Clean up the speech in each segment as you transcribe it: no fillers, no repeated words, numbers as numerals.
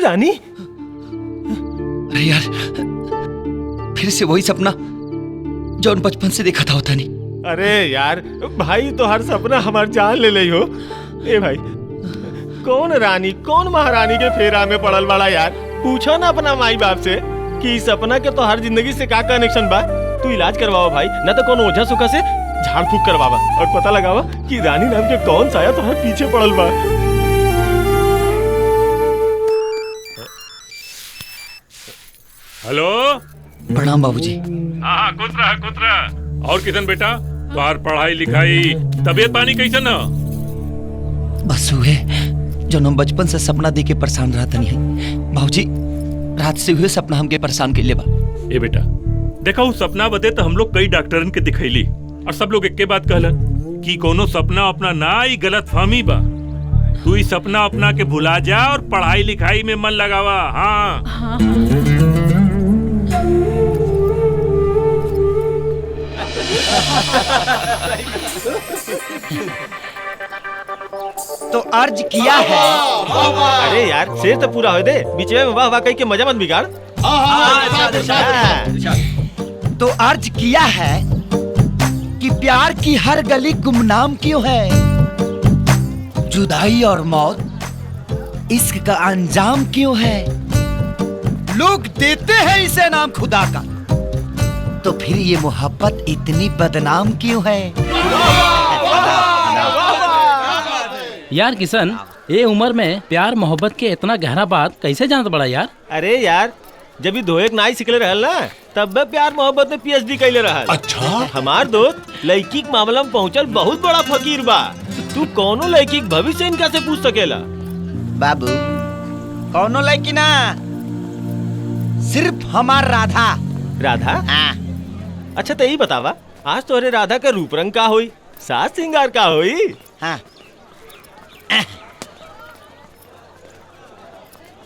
रानी? अरे यार, फिर से वही सपना जो बचपन से देखा था होता नहीं। अरे यार भाई, तो हर सपना हमार जान ले ली हो। ए भाई, कौन रानी कौन महारानी के फेरा में पड़ल बड़ा यार? पूछो ना अपना माई बाप से कि इस सपना के तो हर जिंदगी से का कनेक्शन बा। तू इलाज करवाओ भाई, ना तो कौन ओझा सुखा से झाड़ फूक करवावा और पता लगावा कि रानी नाम के कौन साया तो हर पीछे पड़ल बा। हेलो, प्रणाम बाबूजी। हाँ खुश रहा। और किशन बेटा, तुम्हार पढ़ाई लिखाई तबीयत पानी कैसन है? बस हुए जो हम बचपन से सपना देख के परेशान रहता नहीं है बाबूजी। रात से हुए सपना हमके परेशान के लिए बा। ए बेटा देखा, उस सपना बदे तो हम लोग कई डॉक्टरन के दिखैली और सब लोग एक के बात कहलन कि कोनो सपना अपना ना ही गलत फहमी बा। तू इस सपना अपना के भुला जा और पढ़ाई लिखाई में मन लगावा। हाँ, तो अर्ज किया है। अरे यार शेर तो पूरा हो दे, बीच में वाह वाह कह के मजा मत बिगाड़। तो अर्ज किया है कि प्यार की हर गली गुमनाम क्यों है? जुदाई और मौत इश्क का अंजाम क्यों है? लोग देते हैं इसे नाम खुदा का, तो फिर ये मोहब्बत इतनी बदनाम क्यों है? यार किशन, ये उम्र में प्यार मोहब्बत के इतना गहरा बात कैसे जानत बड़ा यार? अरे यार, जब भी धोए नाई सिखले रहल ना, तब प्यार मोहब्बत में पीएचडी कैले रहल। अच्छा, हमार दोस्त लड़की के मामला में पहुंचल बहुत बड़ा फकीर बा। तू कोनो लड़की के भविष्य इनका से पूछ सकेला। बाबू कौनो लड़की ना, सिर्फ हमार राधा। राधा? अच्छा तो यही बतावा, आज तोहरे राधा का रूप रंग का होई, साज श्रृंगार का होई? हाँ।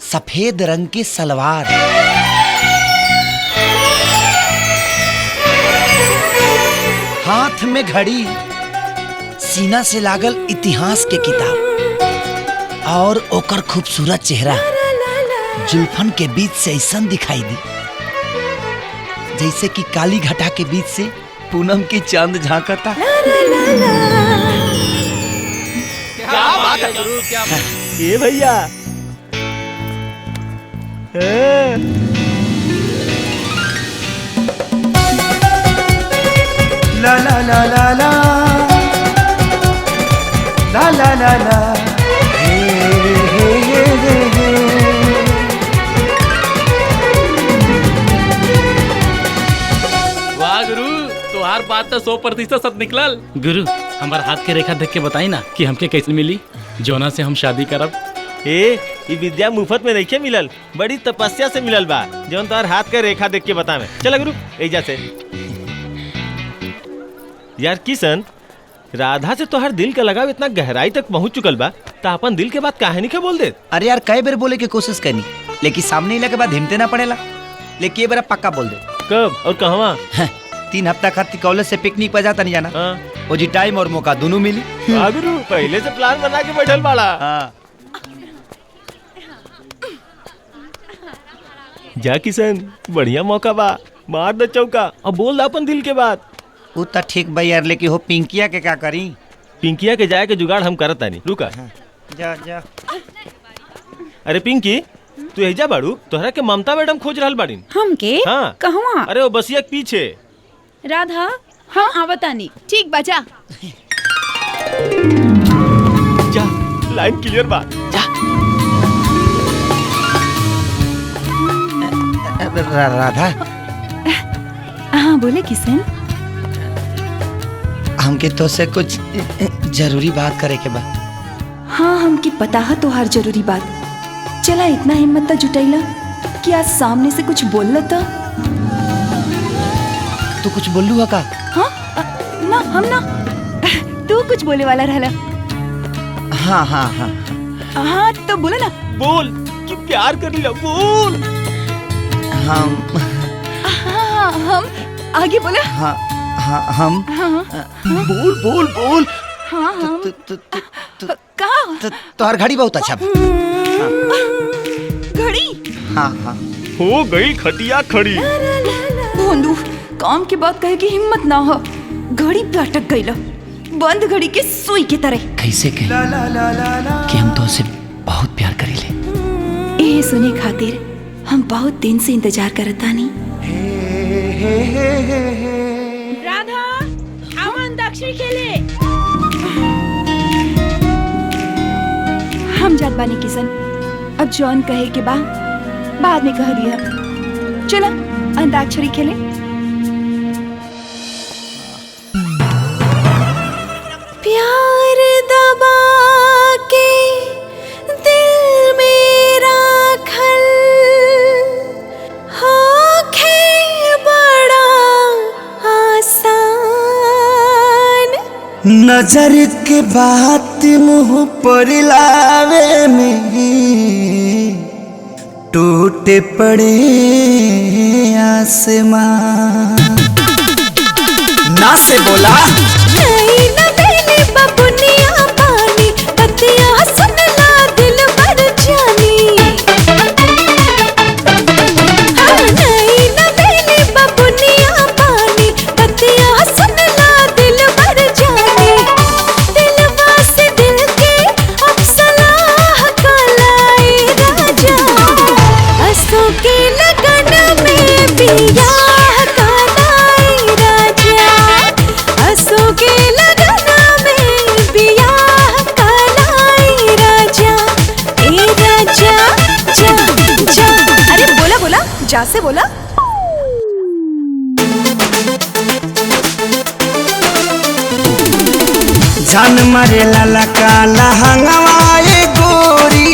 सफेद रंग की सलवार, हाथ में घड़ी, सीना से लागल इतिहास के किताब और ओकर खूबसूरत चेहरा जुल्फन के बीच से ऐसा दिखाई दी जैसे कि काली घटा के बीच से पूनम की चांद झांकता। क्या बात है गुरु, क्या बात? ये भैया ला ला ला ला ला ला ला ला ला हे हे हे हे। वाह गुरु, तुम्हार बात तो 100% सच निकलल। गुरु हमार हाथ के रेखा देख के बताई ना कि हमके कैसे मिली, जोना से हम शादी करब। ये विद्या मुफ्त में नहीं मिलल, बड़ी तपस्या से मिलल बा, जौन तोहर हाथ का रेखा देख के बतावे। चला गुरु एजा से। यार किशन, राधा से तोहर दिल का लगाव इतना गहराई तक पहुंच चुकल बा, तो अपन दिल के बात काहे नहीं के बोल दे? अरे यार कई बार बोले की कोशिश करनी, लेकिन सामने इला के बाद हिमते ना पड़ेला। लेकिन ये बार पक्का बोल दे। कब और कहवा? 3 हफ्ता खातिर कॉलेज से पिकनिक पर जाता नहीं जाना। हाँ। वो जी टाइम और मौका दोनों मिली। हाँ गुरु, पहले से प्लान बना के बैठल बाड़ा। हाँ। जा किशन, बढ़िया मौका बा, मार दे चौका और बोल दा अपन दिल के बात। वो तो ठीक भाई यार, लेकिन हो पिंकिया के क्या करी? पिंकिया के जाए के जुगाड़ हम करत तानी, रुका। जा जा। अरे पिंकी, तू एजा बाड़ू? तोहरा के ममता मैडम खोज रहल बाड़ीन। हम के? हाँ। कहवा? अरे वो बसिया के पीछे। राधा? हाँ आवतानी। ठीक बचा। जा, लाइन क्लियर बा, जा। राधा, हाँ बोले किशन। हमके तो से कुछ जरूरी बात करे के बा। हाँ हमके पता है तोहार जरूरी बात। चला इतना हिम्मत तो जुटाइला कि आज सामने से कुछ बोल लेता। तू कुछ बोलू का? हाँ ना, हम ना। तू कुछ बोले वाला रहला। हाँ हाँ हाँ हाँ तो बोला ना। बोल कि प्यार कर लिया, बोल। हम आगे बोला। हाँ हाँ हम बोल बोल बोल। हाँ हम कहा तोहर घड़ी बहुत अच्छा बा। खड़ी। हाँ हाँ हो गई खटिया खड़ी। भोंदू, काम के बाद कहे की हिम्मत ना हो। घड़ी पे अटक गईला, बंद घड़ी के सुई के तरह। कैसे कहे कि हम तो उसे बहुत प्यार करीले। ये सुने खातिर हम बहुत दिन से इंतजार करतानी। राधा, हम अंताक्षरी खेले। हम जात बानी किशन, अब जॉन कहे के बाद में कह दिया। चला अंताक्षरी खेले। प्यार दबा के दिल मेरा खल होखे बड़ा आसान। नजर के बात मुंह पर लावे में टूटे पड़े आसमान। ना से बोला नहीं न देने बबुनिया पानी, पतिया सुन ला दिल भर जानी। हाँ, नहीं न देने बबुनिया पानी, पतिया सुन ला दिल भर जानी। दिलवा से दिल के अब सलाह का लाई राजा, असों के लगन में बियाह का लाई राजा, असों के लगन में बियाह का लाई राजा। ए राजा जा जा, अरे बोला बोला, जा से बोला। जान मारे लाला काला हंगवाए गोरी।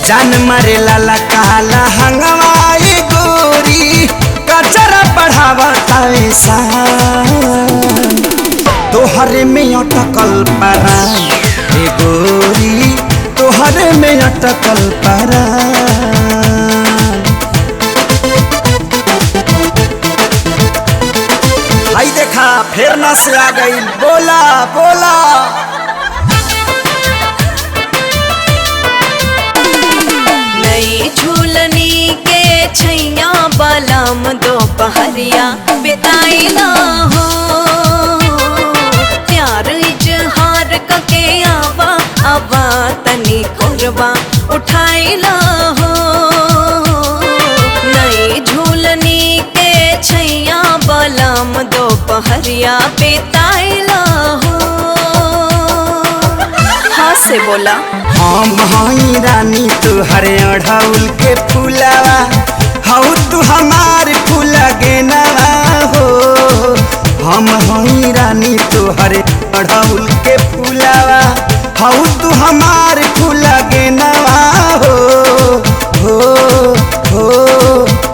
जान मारे लाला काला हंगवाए गोरी, कचरा बढ़ावा ऐसा तोहरे में अटकल परा ए गोरी, तोहरे में अटकल परा। भाई देखा फिर ना से आ गई, बोला बोला। नई झूलनी के छैया बलम दोपहरिया बिताइला हो। प्यार इजहार कके आवा आवा तनी कोरबा उठाइला हो। नई झूलनी के छैया बलम दोपहरिया बिताइला हो। हाँ से बोला। हम हई रानी तुहरे अढ़ौल के फूलावा, हऊ तू हमार फूल गेनावा हो। हम हई रानी तुहरे अढ़ौल के फूलावा, हऊ तू हमार फूल गेनावा हो। हो हो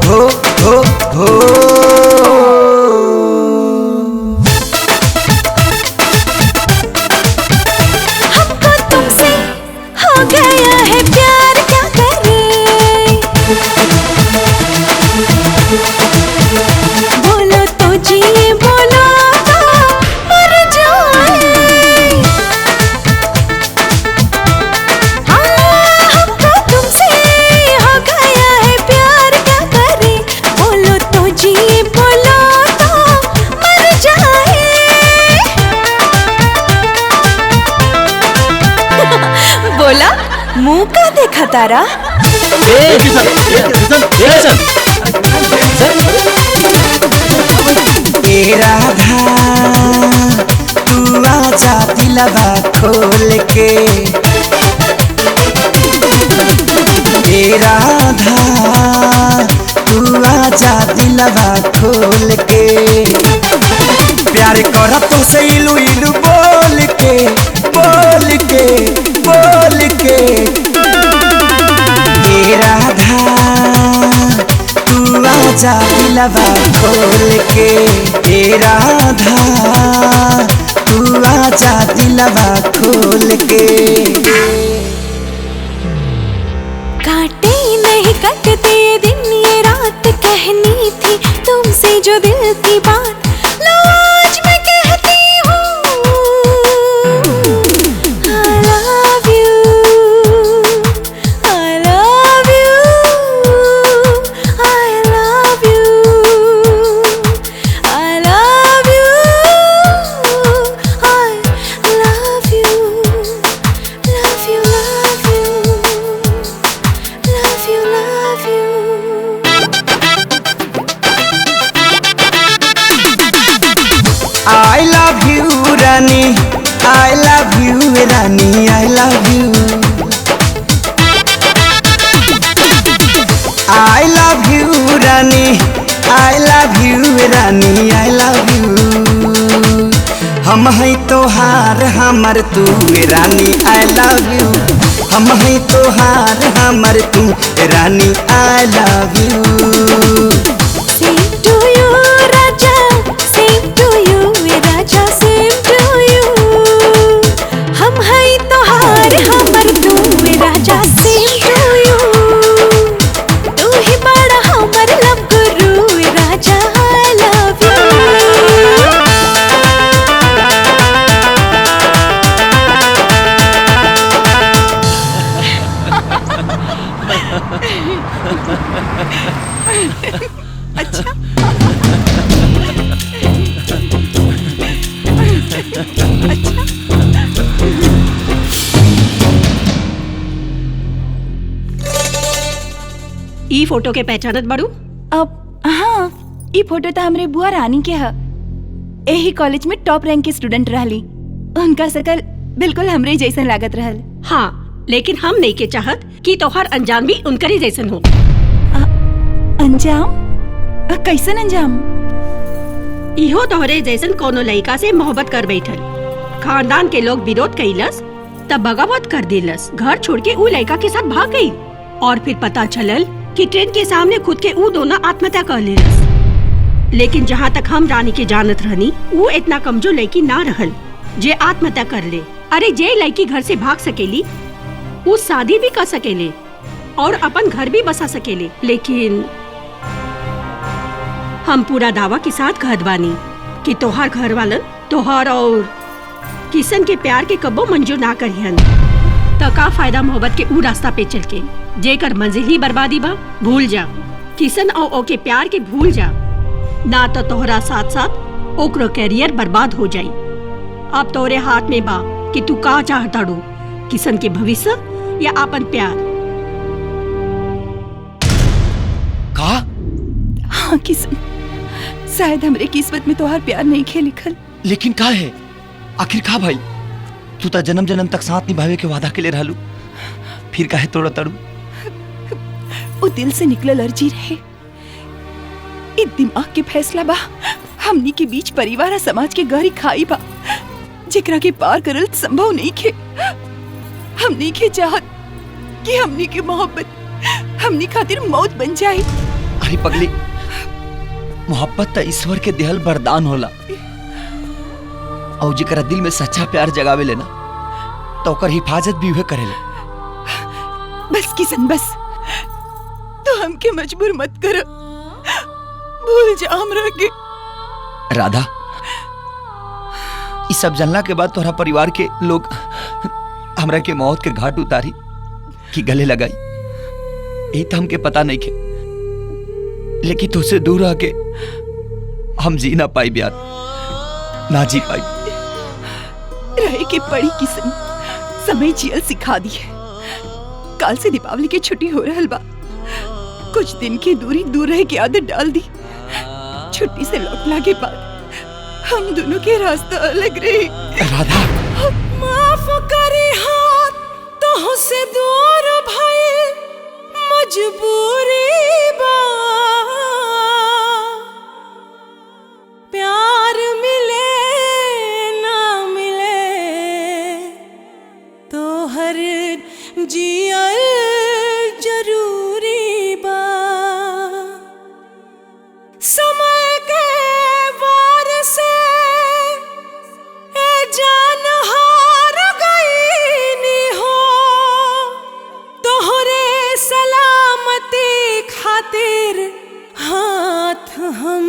हो हो हो। हमको तुमसे हो गया है प्यार, क्या करें? बोलो तो जिए, बोलो तो मर जाए। हाँ, हमको तुमसे हो गया है प्यार, क्या करें? बोलो तो जिए, बोलो तो मर जाए। बोला मुंह का देखा तारा। ए राधा तू आजा दिलवा खोल के। ए राधा तू आजा दिलवा खोल के। प्यार कर तो से इलू इलू बोल के बोल के बोल के। ए राधा तू आजा दिलवा खोल के। ए राधा तू आजा दिलवा खोल के। काटे नहीं कटते दिन ये रात, कहनी थी तुमसे जो दिल की बात, लो आज मैं कहती हूँ। रानी आई लव यू रानी I love you I love you रानी आई लव यू रानी आई लव यू हम हैं तोहार हमर तू रानी आई लव यू हम हैं तोहार हमर तू रानी I love you Same to you, Raja. Same to you, Raja. Same to you. हम हैं तोहार हमर तू राजा. Same to you. तू ही बड़ा हमर love Guru Raja. I love you. ई फोटो के पहचानत बड़ू? अब हाँ, ई फोटो तो हमरे बुआ रानी के है। यही कॉलेज में टॉप रैंक के स्टूडेंट रहली। उनका शकल बिल्कुल हमरे जैसन लागत रहल। हाँ, लेकिन हम नहीं के चाहत कि तोहार अंजाम भी उनकरे जैसन हो। अंजाम? कैसन अंजाम? इहो तोहरे जैसन कोनो लड़का से मोहब्बत कर बैठल, खानदान के लोग विरोध कइलस, तब बगावत कर दिलस, घर छोड़ के ऊ लड़का के साथ भाग गई और फिर पता चलल कि ट्रेन के सामने खुद के ऊ दोनों आत्महत्या कर लेलस। लेकिन जहाँ तक हम रानी के जानत रहनी, वो इतना कमजोर लड़की ना रहल जे आत्महत्या कर ले। अरे जे लड़की घर से भाग सकेली वो शादी भी कर सकेले और अपन घर भी बसा सकेले। लेकिन हम पूरा दावा के साथ कहत बानी कि तोहार घर वालन तोहार और किशन के प्यार के कब्बो मंजूर ना करिहन। तो का फायदा मोहब्बत के ऊ रास्ता पे चल के जेकर मंजिल ही बर्बादी बा। भूल जा किशन और ओके प्यार के भूल जा, ना तो तोहरा साथ साथ ओकरो कैरियर बर्बाद हो जाई। अब तोरे हाथ में बा कि तू का चाहता डू, किशन के भविष्य या अपन प्यार। का? हाँ किशन, शायद हमरे किस्मत में तोहार प्यार नहीं खे लिखल। लेकिन का है आखिर का भाई? तू तो जन्म जन्म तक साथ निभावे के वादा के लिए रहलू, फिर काहे तोड़ा तड़ू? वो दिल से निकलल अर्जी रहे। इ दिमाग के फैसला बा। हमनी के बीच परिवार और समाज के गहरी खाई बा जेकरा के पार करल संभव नहीं खे। हमनी के चाहत कि हमनी के मोहब्बत हमनी खातिर मौत बन जाए। अरे पगली, मोहब्बत तो ईश्वर के देहल वरदान होला और जेकरा दिल में सच्चा प्यार जगावे लेना तो ओकर हिफाजत भी उहे करेले। बस किशन बस, तो हमके मजबूर मत कर। भूल जा हमरा के। राधा, इस सब जानला के बाद तोहरा परिवार के लोग हमरा के मौत के घाट उतारी कि गले लगाई, यही तो हमके पता नहीं खे। लेकिन तुझसे दूर आके हम जी ना पाई ब्यार, ना जी पाई। रहे के पड़ी किशन, समय जियल सिखा दी है। काल से दीपावली की छुट्टी हो रहल बा। कुछ दिन की दूरी दूर रह के आदत डाल दी। छुट्टी से लौटला के बाद हम दोनों के रास्ता अलग रहे। राधा, माफ करे हाथ तो से दूर भइल मजबूरी बा। प्यार मिले ना मिले तो हर जियल जरूरी बा। समय के वार से ए जान हार गईनी हो, तोहरे सलामती खातिर हाथ हम